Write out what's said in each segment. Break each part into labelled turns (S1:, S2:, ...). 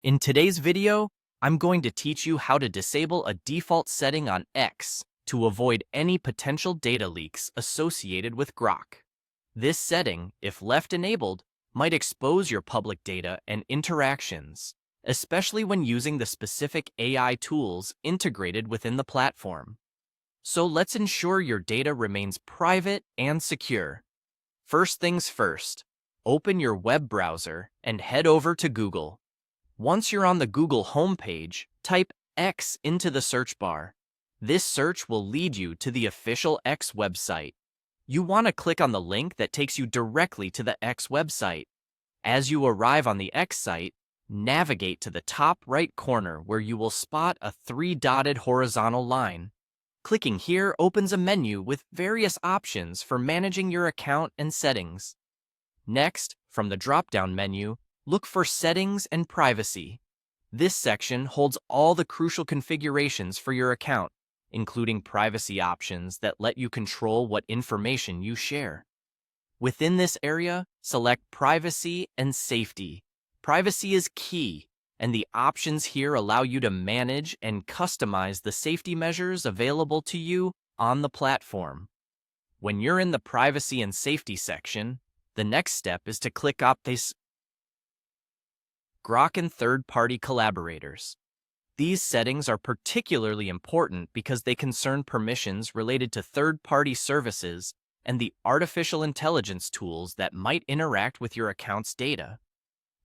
S1: In today's video, I'm going to teach you how to disable a default setting on X to avoid any potential data leaks associated with Grok. This setting, if left enabled, might expose your public data and interactions, especially when using the specific AI tools integrated within the platform. So let's ensure your data remains private and secure. First things first, open your web browser and head over to Google. Once you're on the Google homepage, type X into the search bar. This search will lead you to the official X website. You want to click on the link that takes you directly to the X website. As you arrive on the X site, navigate to the top right corner where you will spot a three-dotted horizontal line. Clicking here opens a menu with various options for managing your account and settings. Next, from the drop-down menu, look for Settings and Privacy. This section holds all the crucial configurations for your account, including privacy options that let you control what information you share. Within this area, select Privacy and Safety. Privacy is key, and the options here allow you to manage and customize the safety measures available to you on the platform. When you're in the Privacy and Safety section, the next step is to click on this Grok and third-party collaborators. These settings are particularly important because they concern permissions related to third-party services and the artificial intelligence tools that might interact with your account's data.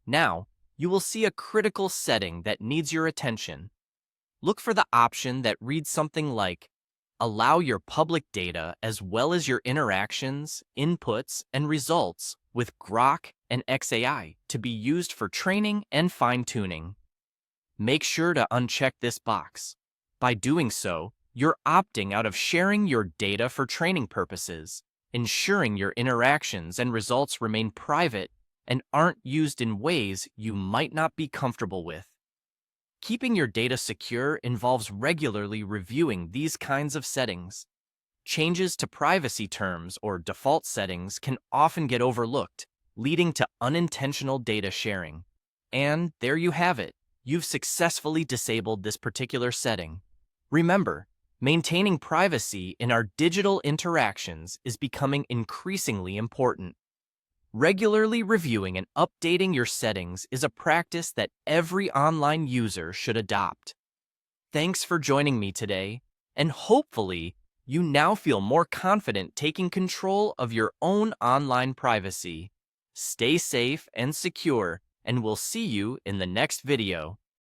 S1: Now, you will see a critical setting that needs your attention. Look for the option that reads something like, "Allow your public data as well as your interactions, inputs, and results with Grok and XAI to be used for training and fine-tuning." Make sure to uncheck this box. By doing so, you're opting out of sharing your data for training purposes, ensuring your interactions and results remain private and aren't used in ways you might not be comfortable with. Keeping your data secure involves regularly reviewing these kinds of settings. Changes to privacy terms or default settings can often get overlooked, leading to unintentional data sharing. And there you have it. You've successfully disabled this particular setting. Remember, maintaining privacy in our digital interactions is becoming increasingly important. Regularly reviewing and updating your settings is a practice that every online user should adopt. Thanks for joining me today, and hopefully, you now feel more confident taking control of your own online privacy. Stay safe and secure, and we'll see you in the next video.